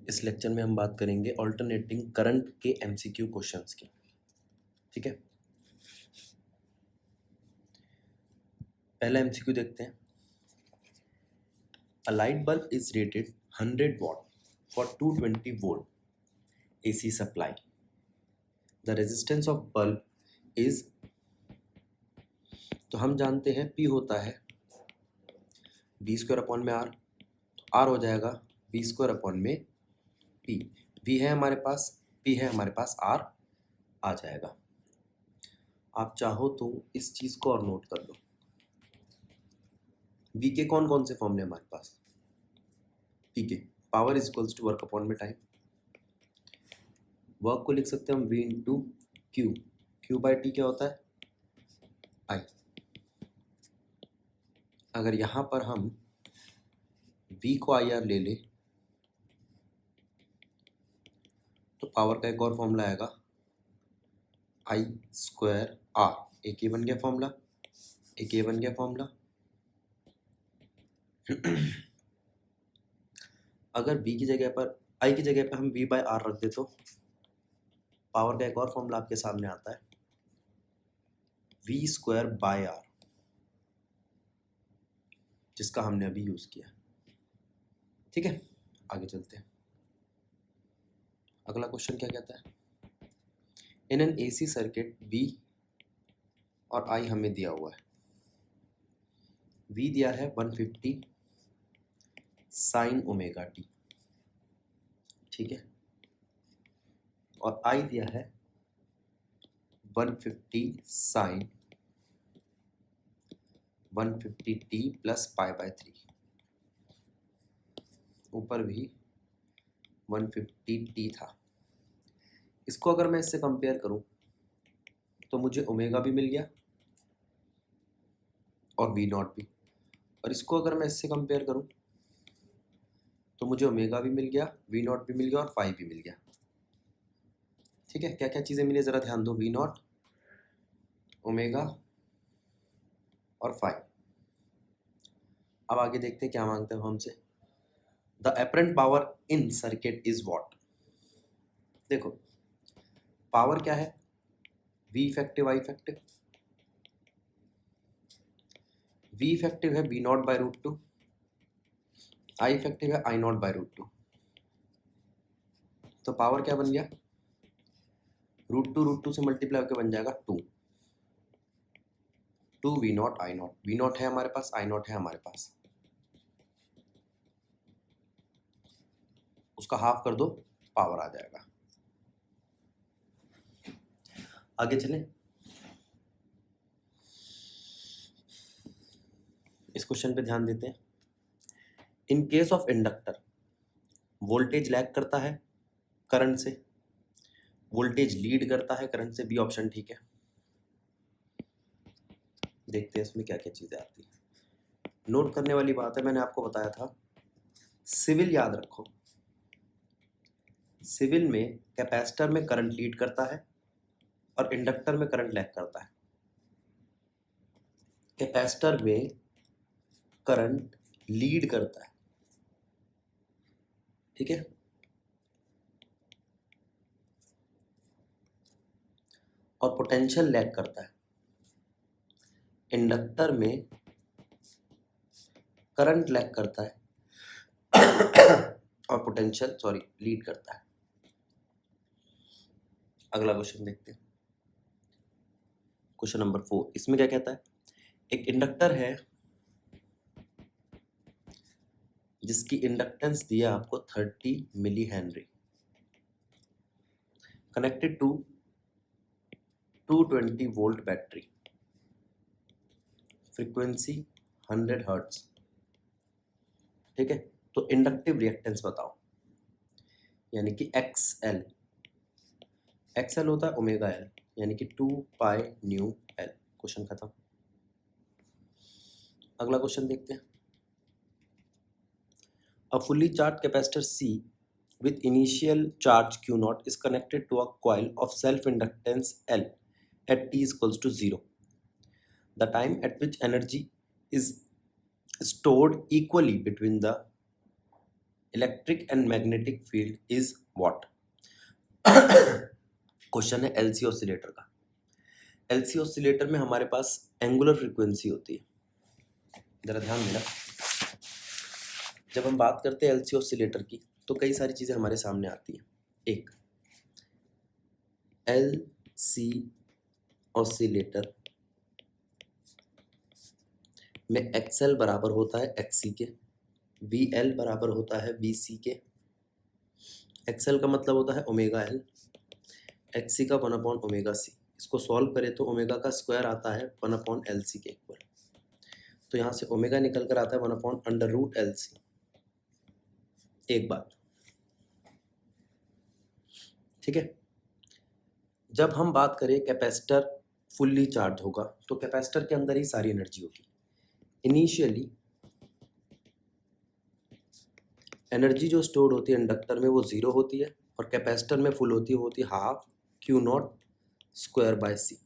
इस लेक्चर में हम बात करेंगे ऑल्टरनेटिंग करंट के एमसीक्यू क्वेश्चंस की। ठीक है, पहला एमसीक्यू देखते हैं। A light bulb is rated 100 watt for 220 volt AC supply. The resistance of bulb is, तो हम जानते हैं P होता है V स्क्वायर अपॉन में R, तो R हो जाएगा V स्क्वायर अपॉन में P। V है हमारे पास, P है हमारे पास, R आ जाएगा। आप चाहो तो इस चीज़ को और नोट कर लो। V के कौन कौन से फॉर्मूले हमारे पास? P के power is equals to work upon में टाइम। वर्क को लिख सकते हैं हम V into Q, Q by T क्या होता है? I। अगर यहाँ पर हम V को IR ले ले तो पावर का एक और फॉर्मूला आएगा I स्क्वायर R। एक ये बन गया फॉर्मूला, एक ये बन गया फॉर्मूला। अगर V की जगह पर, I की जगह पर हम V बाई R रख दे तो पावर का एक और फॉर्मूला आपके सामने आता है V स्क्वायर बाय R, जिसका हमने अभी यूज किया। ठीक है, आगे चलते हैं। अगला क्वेश्चन क्या कहता है? In an AC circuit V और I हमें दिया हुआ है। V दिया है 150 साइन ओमेगा टी, ठीक है, और I दिया है 150 sign 150t plus pi by 3। ऊपर भी 150t था। इसको अगर मैं इससे कंपेयर करूं तो मुझे ओमेगा भी मिल गया और V नॉट भी, और इसको अगर मैं इससे कंपेयर करूं तो मुझे ओमेगा भी मिल गया, V नॉट भी मिल गया और फाई भी मिल गया। ठीक है, क्या क्या चीज़ें मिली ज़रा ध्यान दो, V नॉट, ओमेगा और फाई। अब आगे देखते हैं क्या मांगते हैं हमसे। The apparent power in circuit is what. देखो पावर क्या है, V effective I effective. V effective है V naught by root two, I effective है I naught by root two. तो पावर क्या बन गया, रूट टू से मल्टीप्लाई होकर बन जाएगा 2 V not I not. V not है हमारे पास, I नॉट है हमारे पास, उसका हाफ कर दो, पावर आ जाएगा। आगे चलें। इस क्वेश्चन पे ध्यान देते हैं। इन case of inductor voltage lag करता है करंट से, वोल्टेज लीड करता है करंट से, बी ऑप्शन ठीक है। देखते हैं इसमें क्या क्या चीजें आती है। नोट करने वाली बात है, मैंने आपको बताया था सिविल याद रखो। सिविल में कैपेसिटर में करंट लीड करता है और इंडक्टर में करंट लैग करता है। कैपेसिटर में करंट लीड करता है, ठीक है, और पोटेंशियल लैग करता है। इंडक्टर में करंट लैग करता है और पोटेंशियल लीड करता है। अगला क्वेश्चन देखते हैं, क्वेश्चन नंबर 4। इसमें क्या कहता है? एक इंडक्टर है जिसकी इंडक्टेंस दिया आपको 30 millihenry, connected to 220 volt battery, frequency 100 hertz. ठीक है, तो इंडक्टिव रिएक्टेंस बताओ, यानी कि XL। XL होता है ओमेगा L, यानी कि 2 पाई न्यू L। क्वेश्चन खत्म। अगला क्वेश्चन देखते हैं। A fully charged capacitor C with initial charge Q naught is connected to a coil of self-inductance L at t is equals to 0. The time at which energy is stored equally between the electric and magnetic field is what? Question है LC oscillator का। LC oscillator में हमारे पास angular frequency होती है। जरा ध्यान देना, जब हम बात करते हैं एलसी ऑसिलेटर की तो कई सारी चीजें हमारे सामने आती हैं। एक, एलसी ऑसिलेटर में एक्सएल बराबर होता है एक्ससी के, वीएल बराबर होता है वीसी के। एक्सएल का मतलब होता है ओमेगा एल, एक्ससी का 1 अपॉन ओमेगा सी। इसको सॉल्व करें तो ओमेगा का स्क्वायर आता है 1 अपॉन एल सी के इक्वल। तो यहाँ से ओमेगा निकल कर आता है 1 upon under root L C. एक बात, ठीक है। जब हम बात करें कैपेसिटर फुल्ली चार्ज होगा तो कैपेसिटर के अंदर ही सारी एनर्जी होगी। इनिशियली एनर्जी जो स्टोर होती है इंडक्टर में वो 0 होती है और कैपेसिटर में फुल होती है half Q naught square by C.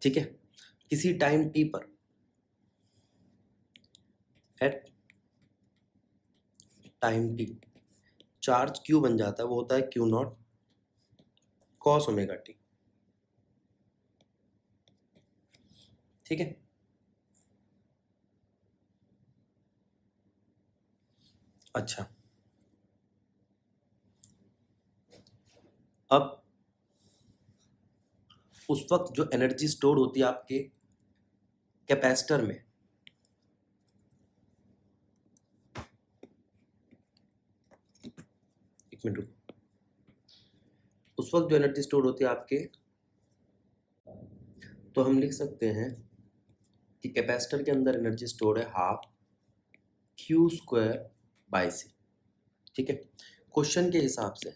ठीक है। किसी टाइम टी पर at time T charge Q बन जाता है, वो होता है Q naught cos omega T. ठीक है। अच्छा, अब उस वक्त जो एनर्जी स्टोर होती है आपके कैपेसिटर में, एक मिनट रुको, उस वक्त जो एनर्जी स्टोर होती है आपके, तो हम लिख सकते हैं कि कैपेसिटर के अंदर एनर्जी स्टोर है half Q square by C. ठीक है। क्वेश्चन के हिसाब से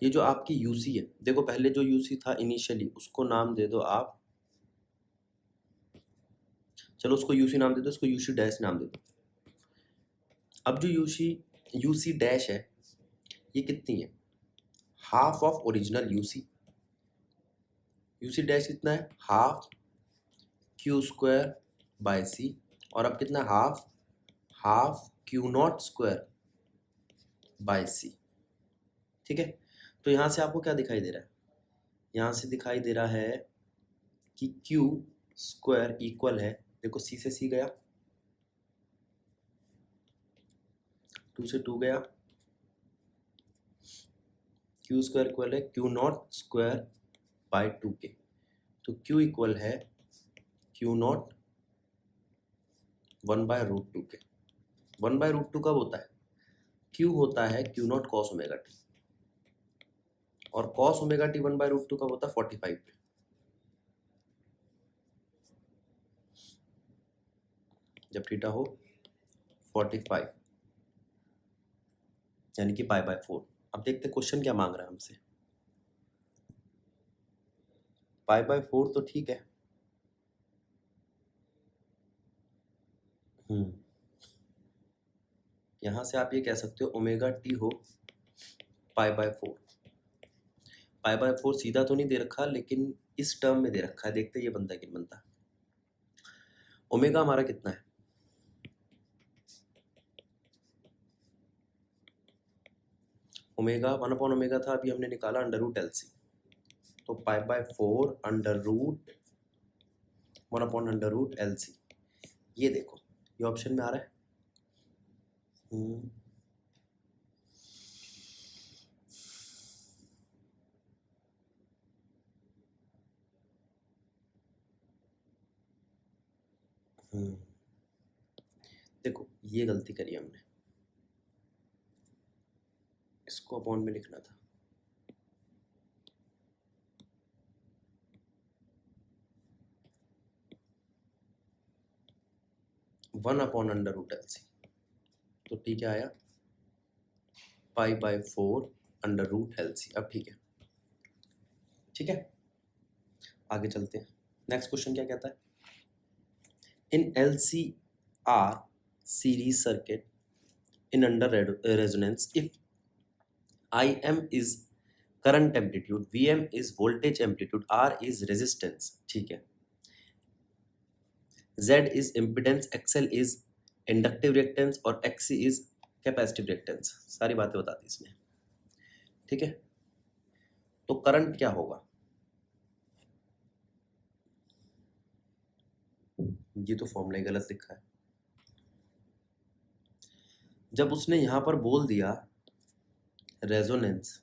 ये जो आपकी यूसी है, देखो पहले जो यूसी था इनिशियली उसको नाम दे दो आप, चलो उसको यूसी नाम दे दो, उसको यूसी डैश नाम दे दो। अब जो यूसी डैश है ये कितनी है? Half of original UC. UC dash कितना है? Half Q square by C. और अब कितना? Half Q naught square by C. ठीक है। तो यहाँ से आपको क्या दिखाई दे रहा है? यहाँ से दिखाई दे रहा है कि क्यू स्क्वायर इक्वल है, देखो सी से सी गया, 2 से 2 गया, क्यू स्क्वायर इक्वल है क्यू नॉट स्क्वायर बाय 2 के। तो क्यू इक्वल है क्यू नॉट 1/√2 के। 1/√2 कब होता है? क्यू होता है Q naught cos omega T, और कॉस ओमेगा टी 1/√2 कब होता है? 45 पे। जब थीटा हो 45, यानी कि π/4। अब देखते क्वेश्चन क्या मांग रहा है हमसे। π/4 तो ठीक है, यहां से आप ये कह सकते हो ओमेगा टी हो π/4। π/4 सीधा तो नहीं दे रखा, लेकिन इस टर्म में दे रखा है, देखते ये बनता है कि नहीं बनता। ओमेगा हमारा कितना है? ओमेगा 1 अपॉन ओमेगा था, अभी हमने निकाला अंडर रूट एल सी। तो π/4 1 upon under root L C. ये देखो ये ऑप्शन में आ रहा है। देखो ये गलती करी हमने, इसको अपॉन में लिखना था। One upon under root L C, तो ठीक है आया π/4 अंडर रूट एल सी। अब ठीक है, ठीक है, आगे चलते हैं। नेक्स्ट क्वेश्चन क्या कहता है? In L C R series circuit in under resonance, if Im is current amplitude, Vm is voltage amplitude, R is resistance, ठीक है, Z is impedance, XL is inductive reactance और XC इज कैपेसिटिव रिएक्टेंस, सारी बातें बताती इसमें। ठीक है, तो करंट क्या होगा, ये तो फॉर्मूला ही गलत लिखा है। जब उसने यहां पर बोल दिया रेजोनेंस,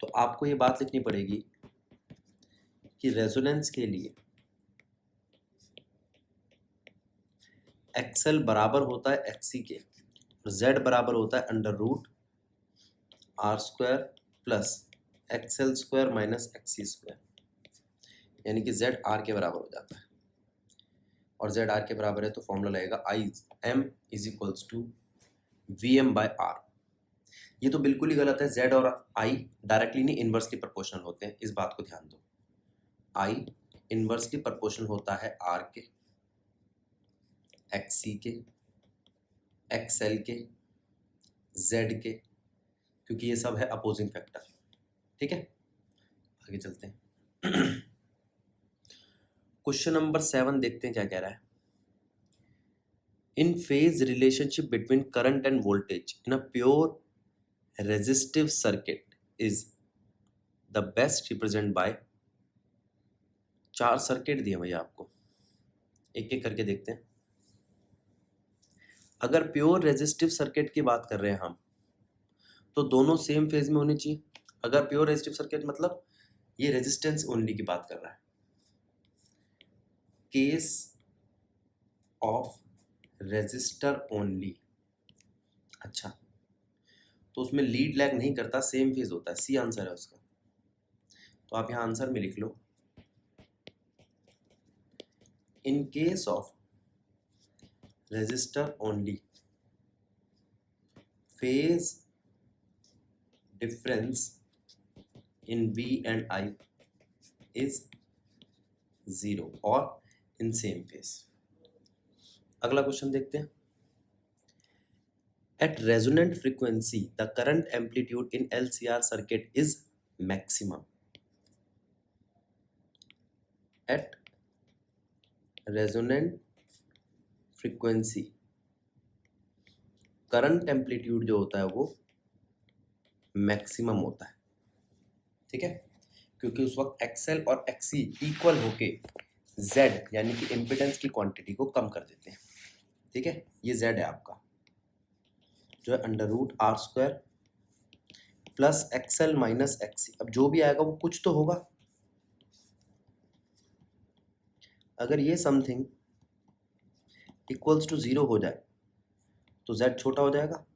तो आपको ये बात लिखनी पड़ेगी कि रेजोनेंस के लिए XL बराबर होता है XC के और Z बराबर होता है under root R² plus XL² minus XC², यानी कि Z R के बराबर हो जाता है और Z R के बराबर है तो फॉर्मूला लगेगा IM is equals to VM/R। ये तो बिल्कुल ही गलत है, Z और I डायरेक्टली नहीं इनवर्सली प्रोपोर्शनल होते हैं, इस बात को ध्यान दो। I इनवर्सली प्रोपोर्शनल होता है R के, XC के, XL के, Z के, क्योंकि ये सब है अपोजिंग फैक्टर। ठीक है, आगे चलते हैं। क्वेश्चन नंबर 7 देखते हैं क्या कह रहा है। In phase relationship between current and voltage in a pure resistive circuit is the best represent by, 4 circuit दिए भैया आपको, एक एक करके देखते हैं। अगर प्योर रेजिस्टिव सर्किट की बात कर रहे हैं हम, तो दोनों सेम फेज में होने चाहिए। अगर प्योर रेजिस्टिव सर्किट मतलब ये रेजिस्टेंस ओनली की बात कर रहा है। केस ऑफ रेजिस्टर ओनली, अच्छा, तो उसमें लीड लैग नहीं करता, सेम फेज होता है, सी आंसर है उसका। तो आप यहां आंसर में लिख लो, in case of resistor only phase difference in V and I is 0 और इन सेम फेज। अगला क्वेश्चन देखते हैं। At resonant frequency the current amplitude in LCR circuit is maximum. At resonant frequency current amplitude जो होता है वो maximum होता है। ठीक है, क्योंकि उस वक्त XL और XC इक्वल होके Z यानी कि इम्पिडेंस की क्वांटिटी को कम कर देते हैं। ठीक है, ये Z है आपका, जो है under root R² plus XL minus XC। अब जो भी आएगा वो कुछ तो होगा। अगर ये समथिंग इक्वल्स टू 0 हो जाए तो Z छोटा हो जाएगा,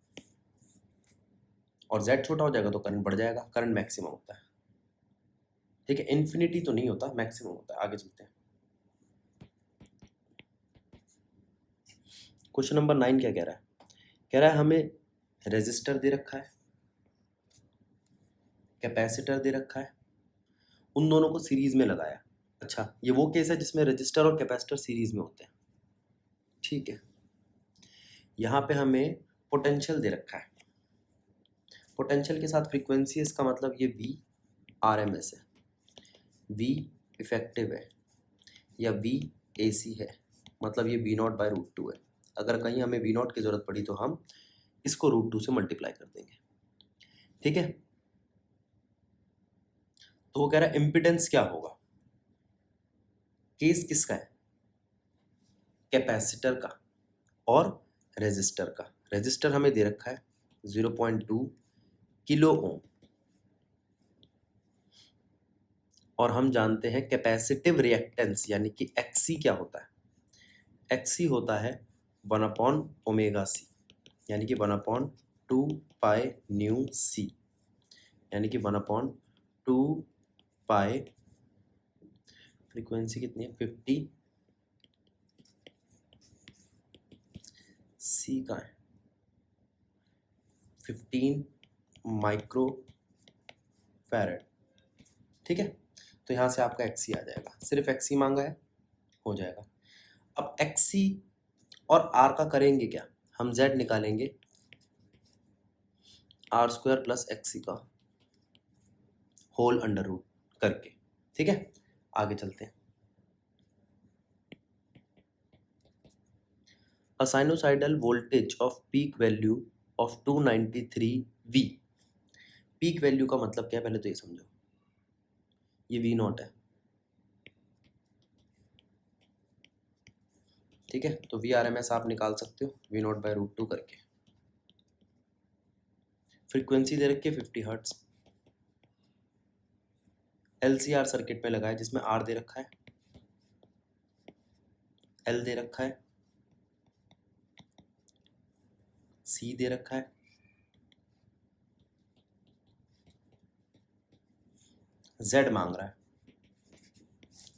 और Z छोटा हो जाएगा तो करंट बढ़ जाएगा, करंट मैक्सिमम होता है। ठीक है, इन्फिनिटी तो नहीं होता, मैक्सिमम होता है। आगे चलते हैं। क्वेश्चन नंबर 9 क्या कह रहा है, कह रहा है हमें रेजिस्टर दे रखा है, कैपेसिटर दे रखा है, उन दोनों को सीरीज में लगाया। अच्छा, ये वो केस है जिसमें रेजिस्टर और कैपेसिटर सीरीज में होते हैं। ठीक है, यहाँ पे हमें पोटेंशियल दे रखा है, पोटेंशियल के साथ फ्रीक्वेंसी, इसका मतलब ये V RMS है, V इफेक्टिव है या V AC है, मतलब ये V0/√2 है। अगर कहीं हमें V0 की जरूरत पड़ी तो हम इसको √2 से मल्टीप्लाई कर देंगे। ठीक है, तो वो कह रहा है इम्पिडेंस क्या होगा, केस किसका है, कैपेसिटर का और रेजिस्टर का। रेजिस्टर हमें दे रखा है 0.2 किलो ओम, और हम जानते हैं कैपेसिटिव रिएक्टेंस यानी कि XC क्या होता है, XC होता है 1/ωc, यानी कि 1/2π/c, यानी कि 1/2π, फ्रीक्वेंसी कितनी है 50, C का है 15 माइक्रो फैरेड। ठीक है, तो यहाँ से आपका XC आ जाएगा, सिर्फ XC मांगा है, हो जाएगा। अब XC और R का करेंगे क्या, हम Z निकालेंगे R² प्लस XC का होल अंडर रूट करके। ठीक है, आगे चलते हैं। A sinusoidal voltage of peak value of 293 V। Peak value का मतलब क्या है पहले तो ये समझो, ये V नॉट है, ठीक है। तो VRMS आप निकाल सकते हो V नॉट बाय रूट 2 करके। फ्रीक्वेंसी दे रखी है 50 हर्ट्ज। LCR सर्किट में लगा है जिसमें R दे रखा है, L दे रखा है, C दे रखा है, Z मांग रहा है,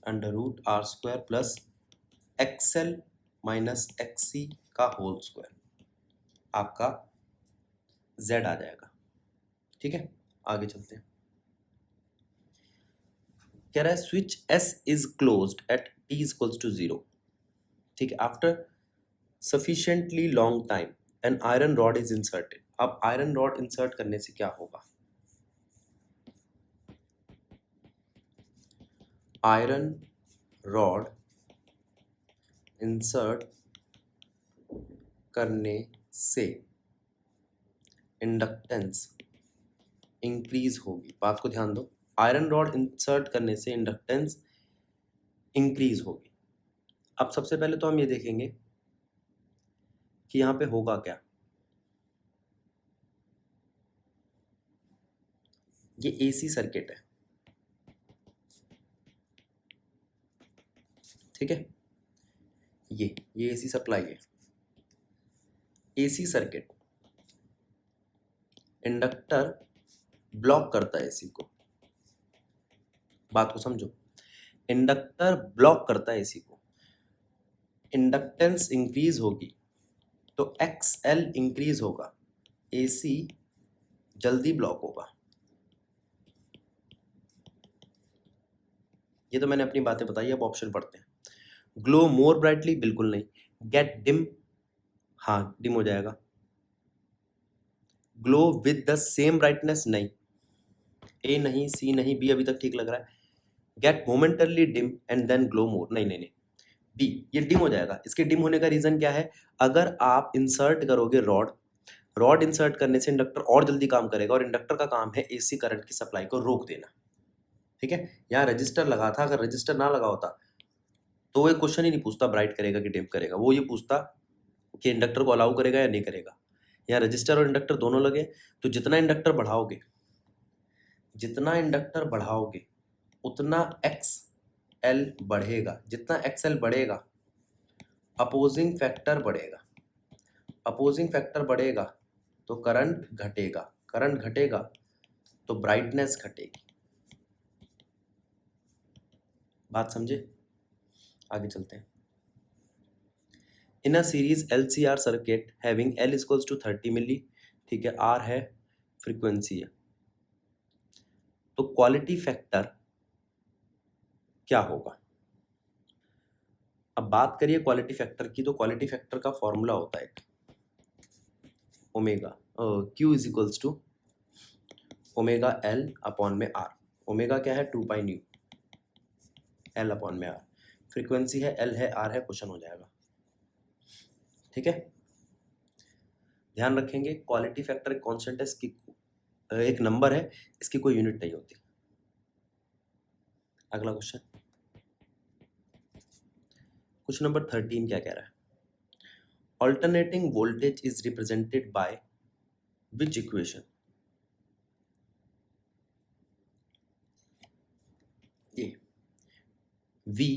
under root R square plus XL minus XC का होल स्क्वायर, आपका Z आ जाएगा, ठीक है। आगे चलते हैं। कह रहा है switch S is closed at T equals to 0, ठीक है। After sufficiently long time an iron rod is inserted. अब आयरन रॉड इंसर्ट करने से क्या होगा, आयरन रॉड इंसर्ट करने से इंडक्टेंस इंक्रीज होगी। बात को ध्यान दो, आयरन रॉड इंसर्ट करने से इंडक्टेंस इंक्रीज होगी। अब सबसे पहले तो हम ये देखेंगे कि यहां पे होगा क्या। ये AC सर्किट है, ठीक है। ये AC सप्लाई है, AC सर्किट। इंडक्टर ब्लॉक करता है AC को, बात को समझो, इंडक्टर ब्लॉक करता है AC को। इंडक्टेंस इंक्रीज होगी तो XL इंक्रीज होगा, AC जल्दी ब्लॉक होगा। ये तो मैंने अपनी बातें बताई, अब ऑप्शन पढ़ते हैं। ग्लो मोर ब्राइटली, बिल्कुल नहीं। गेट डिम, हाँ डिम हो जाएगा। Glow with the same brightness, नहीं। A नहीं, C नहीं, B अभी तक ठीक लग रहा है। Get momentarily dim and then glow more, नहीं नहीं नहीं, B ये डिम हो जाएगा। इसके डिम होने का रीजन क्या है, अगर आप इंसर्ट करोगे रॉड इंसर्ट करने से इंडक्टर और जल्दी काम करेगा, और इंडक्टर का काम है AC करंट की सप्लाई को रोक देना, ठीक है। यहाँ रजिस्टर लगा था, अगर रजिस्टर ना लगा होता तो वो एक क्वेश्चन ही नहीं पूछता ब्राइट करेगा कि डिम करेगा, वो ये पूछता कि इंडक्टर को अलाउ करेगा या नहीं करेगा। यहाँ रजिस्टर और इंडक्टर दोनों लगे, तो जितना इंडक्टर बढ़ाओगे उतना XL बढ़ेगा। जितना XL बढ़ेगा अपोजिंग फैक्टर बढ़ेगा तो करंट घटेगा तो ब्राइटनेस घटेगी। बात समझे, आगे चलते हैं। In a series LCR circuit having L equals to 30 milli, ठीक है, R है फ्रीक्वेंसी है, तो क्वालिटी फैक्टर क्या होगा। अब बात करिए क्वालिटी फैक्टर की, तो क्वालिटी फैक्टर का फॉर्मूला होता है omega Q is equals to omega L upon में R। ओमेगा क्या है, 2 पाई न्यू, L अपॉन में R। फ्रीक्वेंसी है, L है, R है, क्वेश्चन हो जाएगा, ठीक है। ध्यान रखेंगे क्वालिटी फैक्टर एक कांस्टेंट है, इसकी एक नंबर है, इसकी कोई यूनिट नहीं होती। अगला क्वेश्चन नंबर 13 क्या कह रहा है, alternating voltage is represented by which equation. ये V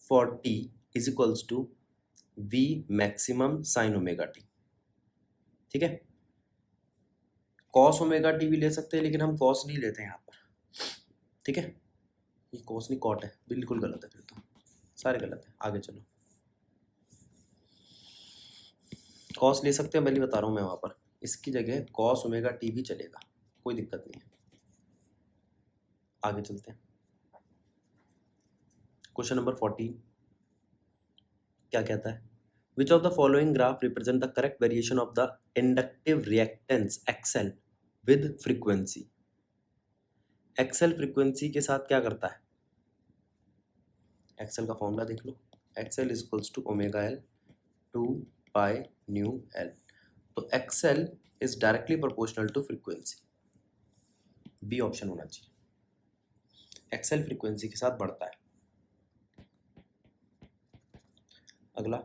for T is equals to V maximum sine omega T, ठीक है। कॉस ओमेगा टी भी ले सकते हैं, लेकिन हम कॉस नहीं लेते हैं यहाँ पर, ठीक है। ये कॉस नहीं कॉट है, बिल्कुल गलत है, फिर तो सारे गलत है। आगे चलो, कॉस ले सकते हैं, पहले बता रहा हूँ मैं, वहाँ पर इसकी जगह कॉस ओमेगा टी भी चलेगा, कोई दिक्कत नहीं है। आगे चलते हैं। क्वेश्चन नंबर 14 क्या कहता है, which of the following graph represent the correct variation of the inductive reactance XL with frequency. XL frequency के साथ क्या करता है, XL का फॉर्मूला देख लो, XL is equals to omega L 2 pi nu L. तो XL is directly proportional to frequency, B option होना चाहिए। एक्सएल फ्रीक्वेंसी के साथ बढ़ता है। अगला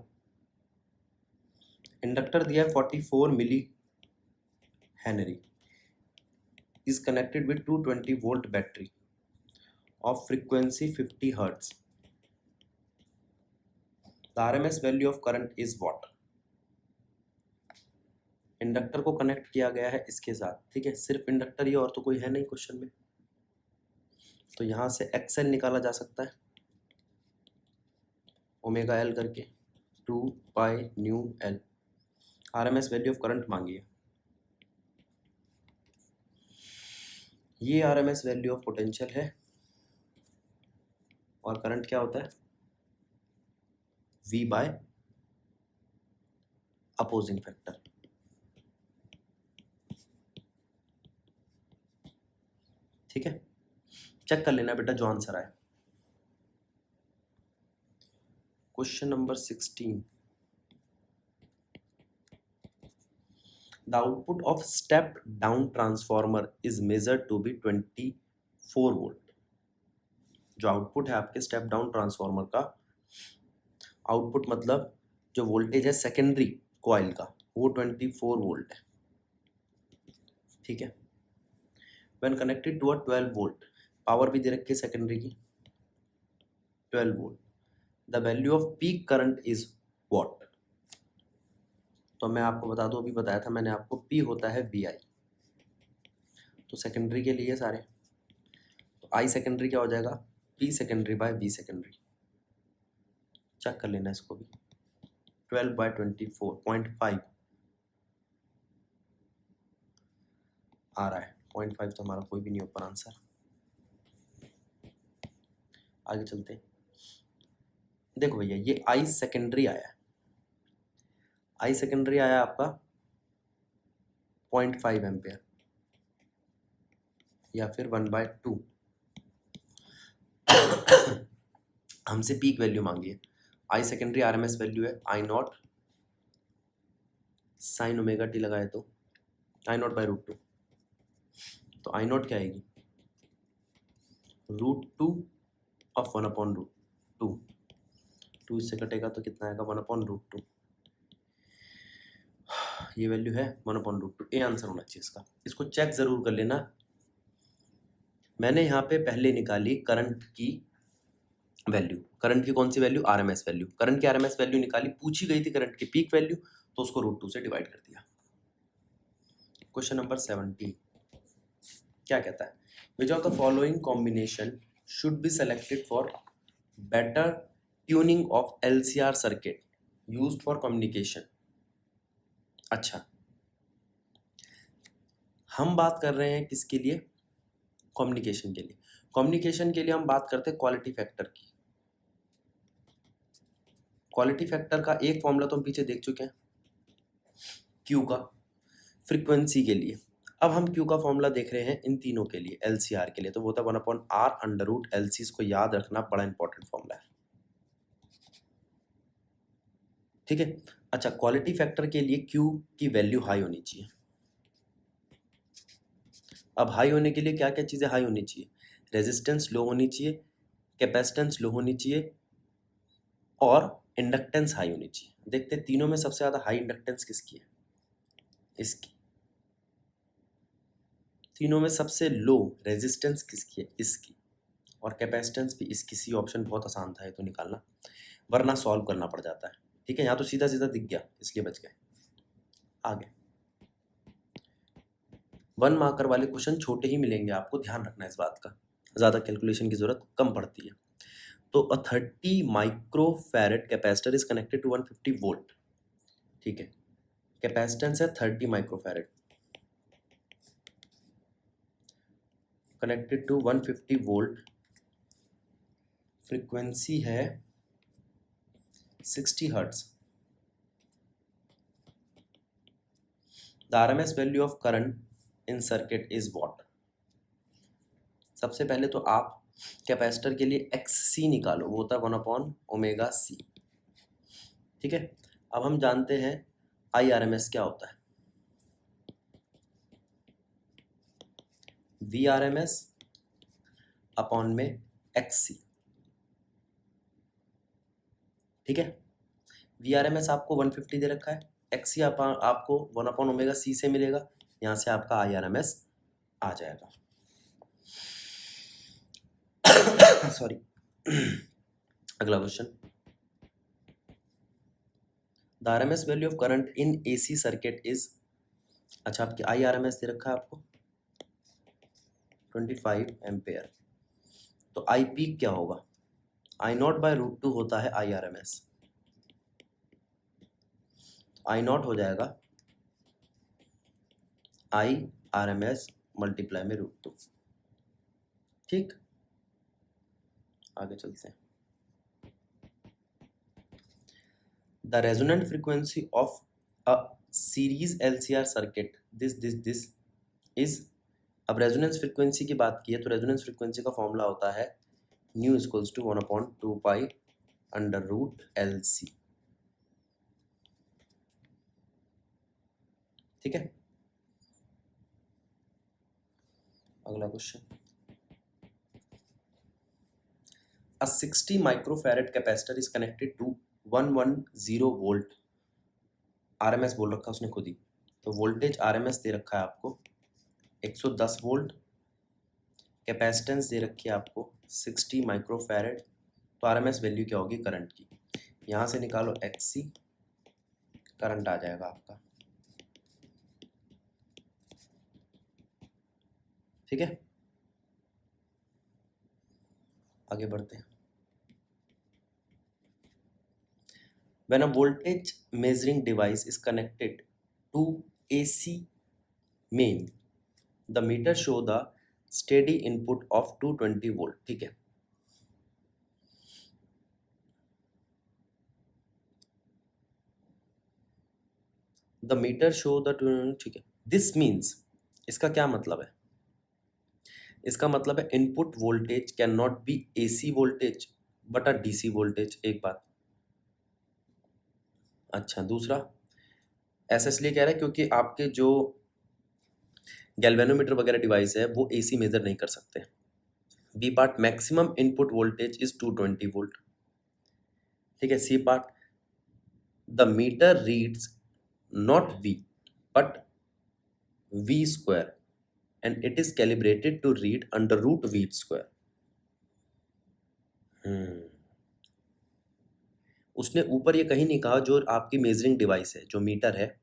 इंडक्टर दिया है 44 millihenry is connected with 220 volt battery of frequency 50 hertz. The RMS value of current is what. Inductor को कनेक्ट किया गया है इसके साथ, ठीक है, सिर्फ इंडक्टर ही, और तो कोई है नहीं क्वेश्चन में। तो यहां से एक्सएल निकाला जा सकता है ओमेगा एल करके 2 pi nu L. RMS value of current मांगी है, ये आरएमएस वैल्यू ऑफ पोटेंशियल है, और करंट क्या होता है V बाय अपोजिंग फैक्टर। ठीक है, चेक कर लेना बेटा जो आंसर आए। Question number 16, the output of step down transformer is measured to be 24 volt. जो आउटपुट है आपके स्टेप डाउन ट्रांसफॉर्मर का, आउटपुट मतलब जो वोल्टेज है सेकेंडरी कॉइल का, वो 24 वोल्ट है। ठीक है, when connected to a 12 volt, power भी दे रखी है सेकेंडरी की 12 volt, the value of peak current is what. तो मैं आपको बता दूं, अभी बताया था मैंने आपको, पी होता है वी आई, तो सेकेंडरी के लिए सारे, तो आई सेकेंडरी क्या हो जाएगा, P secondary by V secondary. Check कर लेना इसको भी, 12 बाय 24.5 आ रहा है, 0.5 तो हमारा कोई भी नहीं ऊपर आंसर। आगे चलते हैं, देखो भैया ये आई सेकेंडरी आया है, आई सेकेंडरी आया आपका 0.5 एम्पियर या फिर 1/2। हमसे पीक वैल्यू मांगी है, आई सेकेंडरी आरएमएस वैल्यू है आई नॉट साइन ओमेगा टी लगाए तो आई नॉट बाय √2, तो आई नॉट क्या आएगी √2 ऑफ 1/√2, 2 इससे कटेगा तो कितना आएगा 1/√2, ये वैल्यू है 1/√2। ए आंसर होना चाहिए इसका। इसको चेक जरूर कर लेना, मैंने यहाँ पे पहले निकाली करंट की वैल्यू, करंट की कौन सी वैल्यू, आरएमएस वैल्यू, करंट की आरएमएस वैल्यू निकाली, पूछी गई थी करंट की पीक वैल्यू, तो उसको √2 से डिवाइड कर दिया। क्वेश्चन नंबर 17 क्या कहता है, which of the following combination should be selected for better tuning of LCR circuit used for communication. अच्छा, हम बात कर रहे हैं किसके लिए, कम्युनिकेशन के लिए। कम्युनिकेशन के लिए हम बात करते हैं क्वालिटी फैक्टर की। क्वालिटी फैक्टर का एक फॉर्मूला तो हम पीछे देख चुके हैं, क्यू का, फ्रीक्वेंसी के लिए। अब हम क्यू का फॉर्मूला देख रहे हैं इन तीनों के लिए, एलसीआर के लिए, तो वो था 1/r√LC। इसको याद रखना, बड़ा इंपॉर्टेंट फॉर्मूला है। ठीक है, अच्छा, क्वालिटी फैक्टर के लिए क्यू की वैल्यू हाई होनी चाहिए। अब हाई होने के लिए क्या क्या चीज़ें हाई होनी चाहिए, रेजिस्टेंस लो होनी चाहिए, कैपेसिटेंस लो होनी चाहिए, और इंडक्टेंस हाई होनी चाहिए। देखते हैं तीनों में सबसे ज़्यादा हाई इंडक्टेंस किसकी है, इसकी। तीनों में सबसे लो रेजिस्टेंस किसकी है, इसकी। और कैपेसिटेंस भी इसकी। सी ऑप्शन बहुत आसान था ये तो निकालना, वरना सॉल्व करना पड़ जाता है। ठीक है, यहाँ तो सीधा सीधा दिख गया इसलिए बच गए। आगे 1 मार्कर वाले क्वेश्चन छोटे ही मिलेंगे आपको, ध्यान रखना इस बात का, ज़्यादा कैलकुलेशन की जरूरत कम पड़ती है। तो a 30 microfarad capacitor is connected to 150 volt. ठीक है, कैपेसिटेंस है 30 microfarad connected to 150 volt, frequency है 60 hertz. The RMS value of current in circuit is what. सबसे पहले तो आप कैपेसिटर के लिए XC निकालो, वो होता है 1/ω/C। ठीक है, अब हम जानते हैं IRMS क्या होता है। VRMS अपॉन में XC। ठीक है, VRMS आपको 150 दे रखा है, XC आपको 1/ओमेगा c से मिलेगा, यहाँ से आपका IRMS आ जाएगा। सॉरी। अगला question, the RMS value of current in AC circuit is, अच्छा आपकी IRMS दे रखा है आपको 25 एम्पेयर, तो आई पीक क्या होगा, I0/√2 होता है IRMS, I0 हो जाएगा IRMS मल्टीप्लाई में √2। ठीक, आगे चलते हैं। The resonant frequency of a series LCR circuit this is, अब रेजोनेंस फ्रीक्वेंसी की बात की है तो रेजोनेंस फ्रीक्वेंसी का फॉर्मूला होता है न्यू इक्वल्स टू 1/2π√LC। ठीक है, अगला question, a 60 microfarad capacitor is connected to 110 volt, RMS बोल रखा है उसने खुद ही, तो वोल्टेज RMS दे रखा है आपको 110 वोल्ट, कैपेसिटेंस दे रखी है आपको 60 माइक्रोफैरेड, तो RMS वैल्यू क्या होगी करंट की, यहाँ से निकालो XC, करंट आ जाएगा आपका। ठीक है, आगे बढ़ते हैं। When a voltage measuring device is connected to AC main, the meter show the steady input of 220 volt। ठीक है, the meter show the, ठीक है, this means, इसका क्या मतलब है, इसका मतलब है input voltage can not be AC voltage but a DC voltage, एक बात। अच्छा, दूसरा ऐसा इसलिए कह रहा है क्योंकि आपके जो गैल्वेनोमीटर वगैरह डिवाइस है वो AC मेजर नहीं कर सकते। B part, maximum input voltage is 220 volt. ठीक है, C part, the meter reads not V but V square and it is calibrated to read √V square. उसने ऊपर ये कहीं नहीं कहा जो आपकी मेजरिंग डिवाइस है, जो मीटर है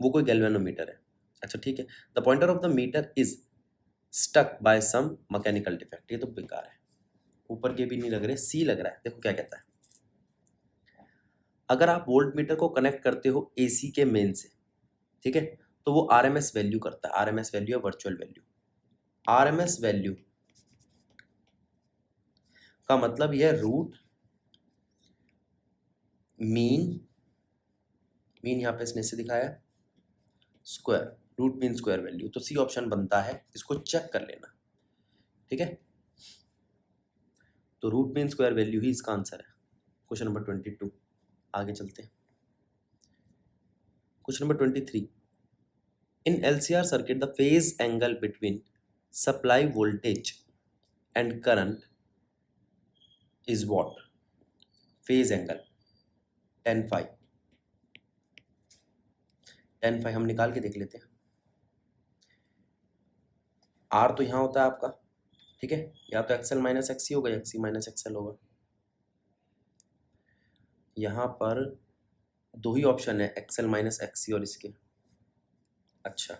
वो कोई गैल्वेनोमीटर है। अच्छा ठीक है, the pointer of the meter is stuck by some mechanical defect, ये तो बेकार है, ऊपर के भी नहीं लग रहे, सी लग रहा है। देखो क्या कहता है, अगर आप वोल्ट मीटर को कनेक्ट करते हो AC के मेन से, ठीक है, तो वो RMS वैल्यू करता है, RMS वैल्यू है वर्चुअल वैल्यू। RMS वैल्यू का मतलब यह रूट मीन यहाँ पे इसने से दिखाया square, root mean square value, तो सी ऑप्शन बनता है, इसको चेक कर लेना। ठीक है, तो रूट मीन स्क्वायर वैल्यू ही इसका आंसर है, क्वेश्चन नंबर 22। आगे चलते हैं, question number 23, in LCR circuit the phase angle between supply voltage and current is what, phase angle tan phi, हम निकाल के देख लेते हैं। R तो यहाँ होता है आपका, ठीक है, या तो XL माइनस XC होगा, XC माइनस XL होगा। यहाँ पर दो ही ऑप्शन है, XL माइनस XC और इसके। अच्छा,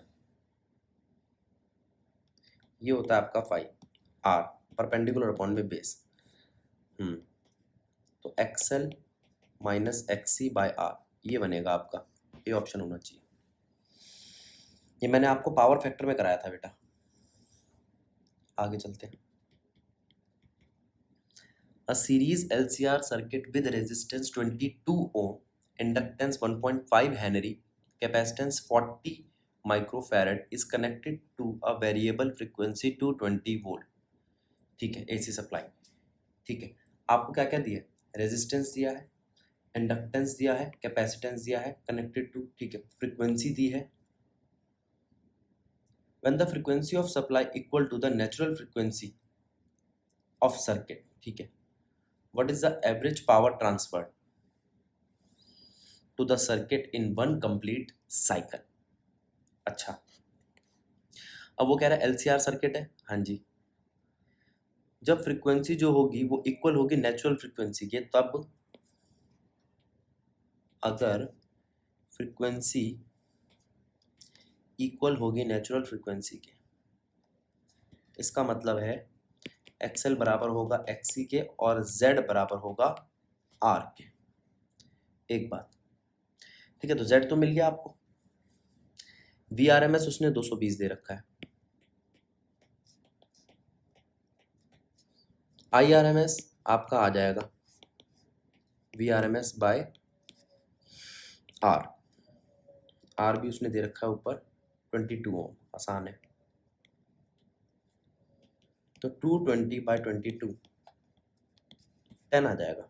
ये होता है आपका फाई, R परपेंडिकुलर अपॉन में बेस। तो XL minus XC by R, ये बनेगा आपका, ये ऑप्शन होना चाहिए। ये मैंने आपको पावर फैक्टर में कराया था बेटा। आगे चलते हैं, a series LCR circuit with resistance 22 ohm, inductance 1.5 Henry, capacitance 40 microfarad is connected to a variable frequency 220 volt। ठीक है, AC सप्लाई। ठीक है, आपको क्या क्या दिया है, रेजिस्टेंस दिया है, इंडक्टेंस दिया है, कैपेसिटेंस दिया है, कनेक्टेड टू, ठीक है, फ्रीक्वेंसी दी है। When the frequency of supply equal to the natural frequency of circuit, ठीक है, what is the average power transferred to the circuit in one complete cycle? अच्छा, अब वो कह रहा है LCR सर्किट है, हाँ जी, जब फ्रीक्वेंसी जो होगी वो इक्वल होगी नेचुरल फ्रीक्वेंसी के, तब अगर फ्रीक्वेंसी इक्वल होगी नेचुरल फ्रीक्वेंसी के, इसका मतलब है XL बराबर होगा XC के और Z बराबर होगा R के। एक बात, ठीक है, तो Z तो मिल गया आपको, VRMS उसने 220 दे रखा है, IRMS आपका आ जाएगा VRMS बाय R, R भी उसने दे रखा है ऊपर 22 ओम, आसान है, तो 220 बाय 22 10 आ जाएगा।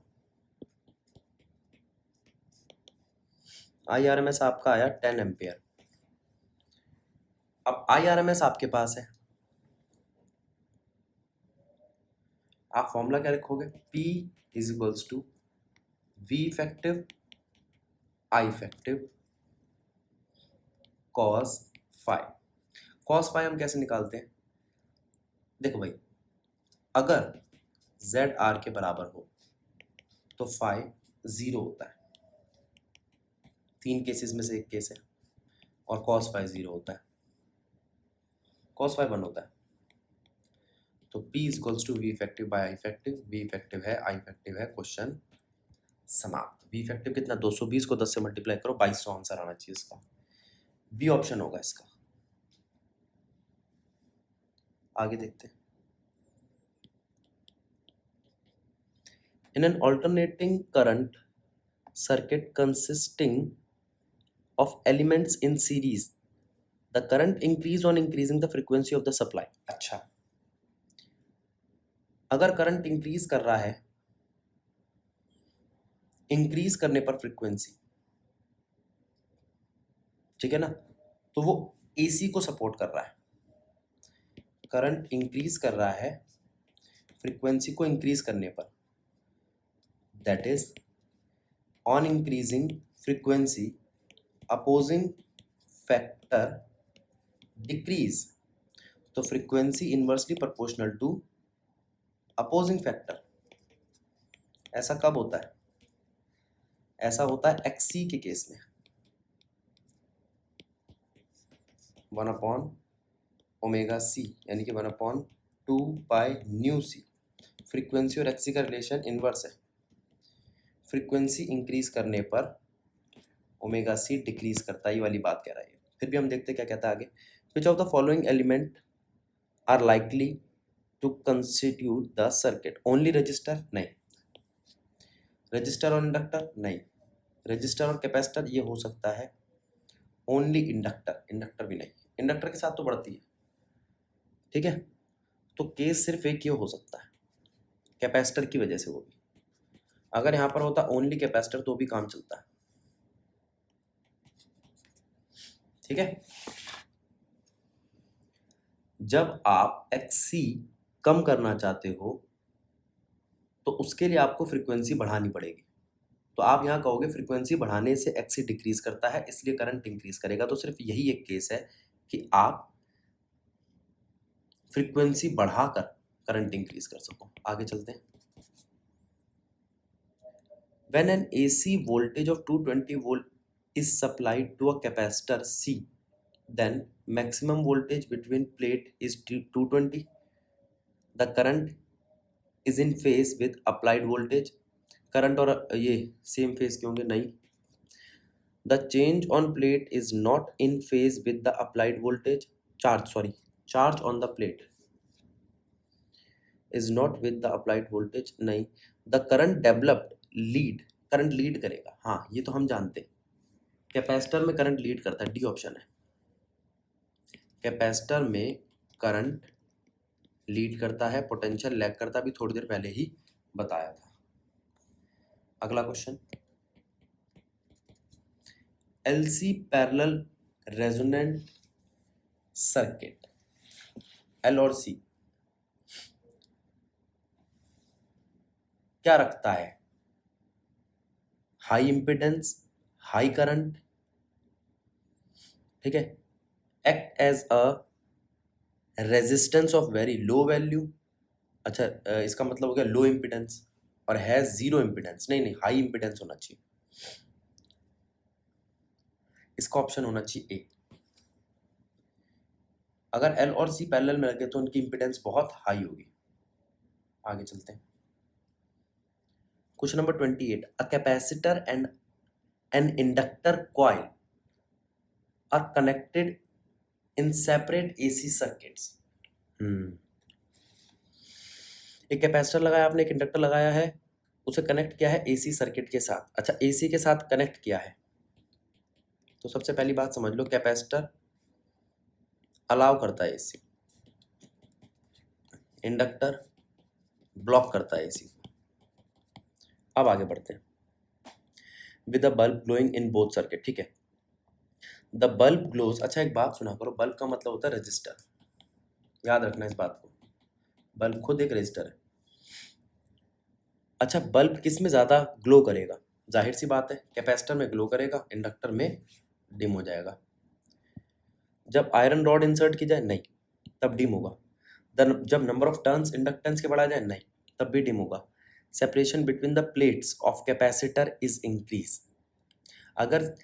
IRMS आपका आया 10 एम्पियर। अब IRMS आपके पास है, आप फॉर्मूला क्या लिखोगे, P is equals to V effective I effective cos phi. cos phi हम कैसे निकालते हैं, देखो भाई, अगर Z R के बराबर हो तो फाई 0 होता है, 3 केसेस में से एक केस है, और cos फाई 0 होता है, cos फाई 1 होता है, तो P is equals to V effective by I effective, V effective है I इफेक्टिव है, क्वेश्चन समाप्त। V इफेक्टिव कितना, 220 को 10 से मल्टीप्लाई करो, 2200 आंसर आना चाहिए इसका, बी ऑप्शन होगा इसका। आगे देखते हैं, in an alternating current circuit consisting of elements in series, the current increase on increasing the frequency of the supply। अच्छा, अगर करंट इंक्रीज कर रहा है, इंक्रीज करने पर फ्रीक्वेंसी, ठीक है ना, तो वो AC को सपोर्ट कर रहा है, करंट इंक्रीज कर रहा है फ्रीक्वेंसी को इंक्रीज करने पर, that is on increasing frequency opposing factor decrease, तो frequency inversely proportional to opposing factor. ऐसा कब होता है, ऐसा होता है XC के केस में, 1/ωc यानी कि 1/2π/µc। फ्रीक्वेंसी और XC का रिलेशन इनवर्स है, फ्रीक्वेंसी इंक्रीज करने पर ωc डिक्रीज करता है, ये वाली बात कह रहा है। फिर भी हम देखते क्या कहता है आगे, which of the following element are likely to constitute the circuit, only resistor नहीं, रजिस्टर और इंडक्टर नहीं, रजिस्टर और कैपेसिटर ये हो सकता है, ओनली इंडक्टर, इंडक्टर भी नहीं, इंडक्टर के साथ तो बढ़ती है, ठीक है, तो केस सिर्फ एक ही हो सकता है, कैपेसिटर की वजह से, वो भी अगर यहाँ पर होता ओनली कैपेसिटर तो भी काम चलता है, ठीक है। जब आप XC कम करना चाहते हो तो उसके लिए आपको फ्रीक्वेंसी बढ़ानी पड़ेगी, तो आप यहाँ कहोगे फ्रीक्वेंसी बढ़ाने से XC डिक्रीज करता है इसलिए करंट इंक्रीज करेगा, तो सिर्फ यही एक केस है कि आप फ्रीक्वेंसी बढ़ाकर करंट इंक्रीज कर सको। आगे चलते हैं, when an AC voltage of 220 volt is supplied to a capacitor C, then maximum voltage between plate is 220, the current is in phase with applied voltage, current और ये सेम फेज के होंगे, नहीं, the change on plate is not in phase with the applied voltage, charge on the plate is not with the applied voltage, नहीं, the current developed lead, current lead करेगा, हाँ ये तो हम जानते हैं, कैपेसिटर में करंट लीड करता है, डी ऑप्शन है, कैपेसिटर में करंट लीड करता है, पोटेंशियल लैग करता, भी थोड़ी देर पहले ही बताया था। अगला question, LC parallel resonant circuit, L और C क्या रखता है? हाई इम्पिडेंस, हाई करंट, ठीक है, act as a resistance of very low value, अच्छा इसका मतलब हो गया लो इम्पिडेंस, और हैज जीरो इम्पिडेंस, नहीं हाई इम्पिडेंस होना चाहिए, इसका ऑप्शन होना चाहिए ए। अगर L और C पैरेलल में लगे तो उनकी इम्पिडेंस बहुत हाई होगी। आगे चलते हैं, question number 28, a capacitor and an inductor coil are connected in separate AC circuits. एक कैपेसिटर लगाया आपने, एक इंडक्टर लगाया है, उसे कनेक्ट किया है AC सर्किट के साथ। अच्छा AC के साथ कनेक्ट किया है, तो सबसे पहली बात समझ लो, कैपेसिटर अलाउ करता है AC, इंडक्टर ब्लॉक करता है AC। अब आगे बढ़ते हैं, with the bulb glowing in both circuit, ठीक है, द बल्ब ग्लोज। अच्छा एक बात सुना करो, बल्ब का मतलब होता है रजिस्टर, याद रखना इस बात को, बल्ब खुद एक रजिस्टर है। अच्छा बल्ब किस में ज़्यादा ग्लो करेगा? जाहिर सी बात है कैपेसिटर में ग्लो करेगा, इंडक्टर में डिम हो जाएगा। जब आयरन रॉड इंसर्ट की जाए, नहीं, तब डिम होगा। जब नंबर ऑफ टर्न्स इंडक्टेंस के बढ़ाया जाए, नहीं, तब भी डिम होगा। Separation between the plates of capacitor is increase, अगर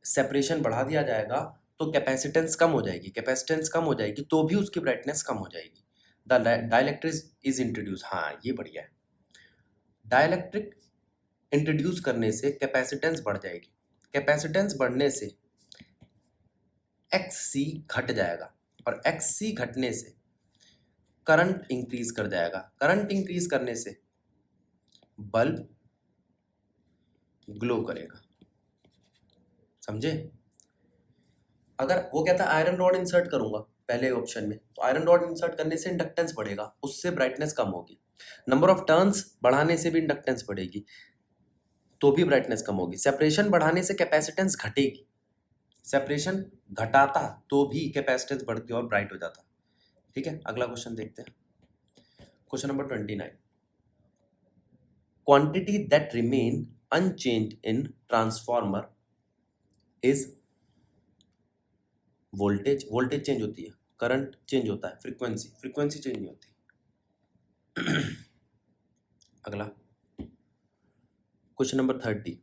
सेपरेशन बढ़ा दिया जाएगा तो कैपेसिटेंस कम हो जाएगी, कैपेसिटेंस कम हो जाएगी तो भी उसकी ब्राइटनेस कम हो जाएगी। द डाइलेक्ट्रिक इज इंट्रोड्यूस, हाँ ये बढ़िया है, डाइलेक्ट्रिक इंट्रोड्यूस करने से कैपेसिटेंस बढ़ जाएगी, कैपेसिटेंस बढ़ने से XC घट जाएगा, और XC घटने से करंट इंक्रीज कर जाएगा, करंट इंक्रीज करने से बल्ब ग्लो करेगा, समझे? अगर वो कहता है आयरन रॉड इंसर्ट करूंगा पहले ऑप्शन में, तो आयरन रॉड इंसर्ट करने से इंडक्टेंस बढ़ेगा, उससे ब्राइटनेस कम होगी। नंबर ऑफ टर्न्स बढ़ाने से भी इंडक्टेंस बढ़ेगी, तो भी ब्राइटनेस कम होगी। सेपरेशन बढ़ाने से कैपेसिटेंस घटेगी, सेपरेशन घटाता तो भी कैपेसिटेंस बढ़ती और ब्राइट हो जाता। ठीक है, अगला क्वेश्चन देखते हैं, question number 29, quantity that remain unchanged in transformer is voltage, voltage change होती है, करंट चेंज होता है, फ्रीक्वेंसी, फ्रीक्वेंसी चेंज नहीं होती। अगला question number 30,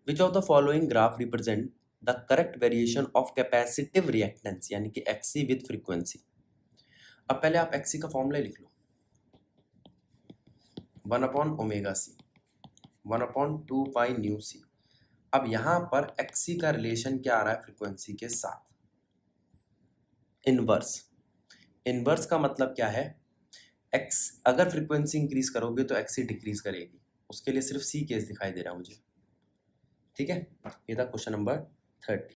which of the following graph represent the correct variation of capacitive reactance, यानी कि XC with frequency. अब पहले आप XC का फॉर्मूला लिख लो, 1/ωc, 1/2 पाई न्यू सी। अब यहां पर XC का रिलेशन क्या आ रहा है फ्रीक्वेंसी के साथ? इनवर्स, इनवर्स का मतलब क्या है? X अगर फ्रीक्वेंसी इंक्रीज करोगे तो XC डिक्रीज करेगी, उसके लिए सिर्फ C केस दिखाई दे रहा है मुझे। ठीक है, ये था क्वेश्चन नंबर 30।